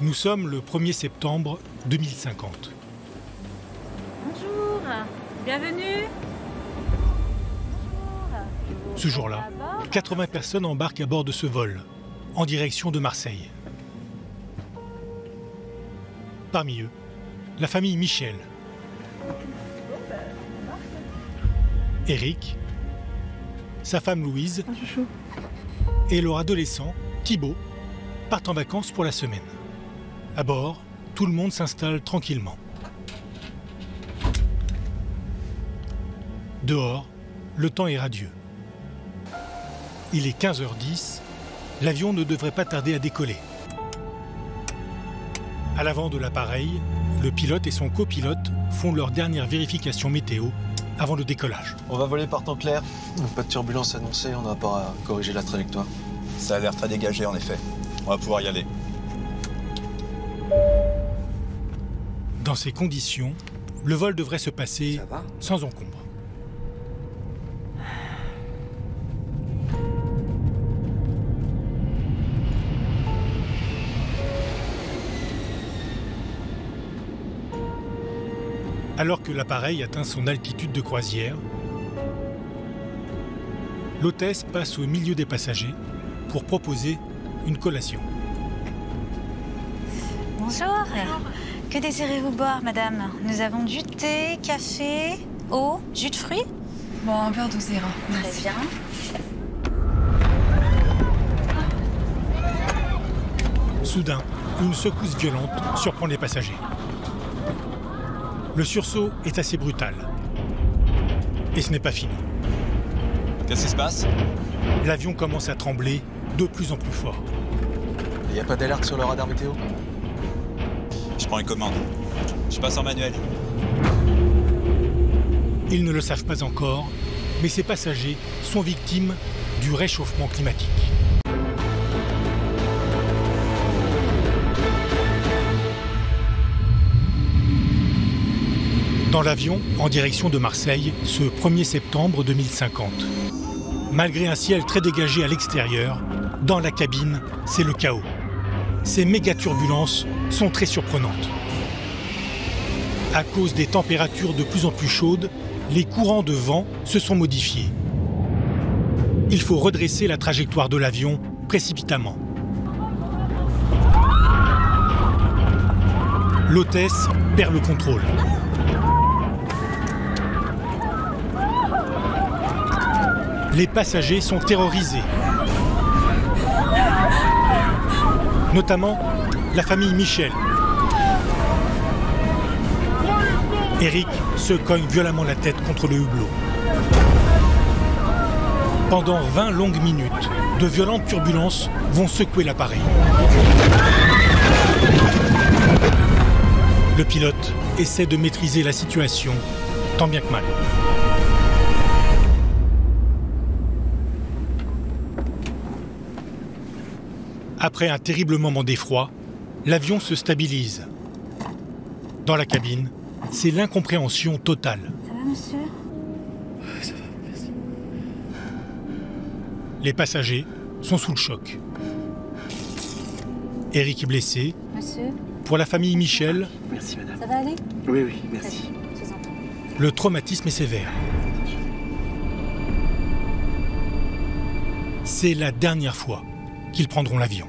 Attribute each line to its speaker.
Speaker 1: Nous sommes le 1er septembre 2050.
Speaker 2: Bonjour, bienvenue.
Speaker 1: Ce jour-là, 80 personnes embarquent à bord de ce vol, en direction de Marseille. Parmi eux, la famille Michel. Eric, sa femme Louise et leur adolescent Thibaut partent en vacances pour la semaine. À bord, tout le monde s'installe tranquillement. Dehors, le temps est radieux. Il est 15h10, l'avion ne devrait pas tarder à décoller. À l'avant de l'appareil, le pilote et son copilote font leur dernière vérification météo avant le décollage.
Speaker 3: On va voler par temps clair, pas de turbulence annoncée, on n'a pas à corriger la trajectoire.
Speaker 4: Ça a l'air très dégagé en effet. On va pouvoir y aller.
Speaker 1: Dans ces conditions, le vol devrait se passer sans encombre. Alors que l'appareil atteint son altitude de croisière, l'hôtesse passe au milieu des passagers pour proposer une collation.
Speaker 5: Bonjour. Que désirez-vous boire, madame? Nous avons du thé, café, eau, jus de fruits.
Speaker 6: Bon, un verre d'eau ira.
Speaker 5: Très bien.
Speaker 1: Soudain, une secousse violente surprend les passagers. Le sursaut est assez brutal. Et ce n'est pas fini.
Speaker 4: Qu'est-ce qui se passe?
Speaker 1: L'avion commence à trembler de plus en plus fort.
Speaker 3: Il n'y a pas d'alerte sur le radar météo?
Speaker 4: Je prends les commandes. Je passe en manuel.
Speaker 1: Ils ne le savent pas encore, mais ces passagers sont victimes du réchauffement climatique. Dans l'avion, en direction de Marseille, ce 1er septembre 2050. Malgré un ciel très dégagé à l'extérieur, dans la cabine, c'est le chaos. Ces méga-turbulences sont très surprenantes. À cause des températures de plus en plus chaudes, les courants de vent se sont modifiés. Il faut redresser la trajectoire de l'avion précipitamment. L'hôtesse perd le contrôle. Les passagers sont terrorisés. Notamment la famille Michel. Eric se cogne violemment la tête contre le hublot. Pendant 20 longues minutes, de violentes turbulences vont secouer l'appareil. Le pilote essaie de maîtriser la situation, tant bien que mal. Après un terrible moment d'effroi, l'avion se stabilise. Dans la cabine, c'est l'incompréhension totale.
Speaker 5: Ça va, monsieur?
Speaker 3: Ça va, merci.
Speaker 1: Les passagers sont sous le choc. Eric est blessé.
Speaker 5: Monsieur?
Speaker 1: Pour la famille Michel,
Speaker 3: Merci madame.
Speaker 5: Ça va aller?
Speaker 3: Oui, oui, merci.
Speaker 5: Je vous entends.
Speaker 1: le traumatisme est sévère. C'est la dernière fois qu'ils prendront l'avion.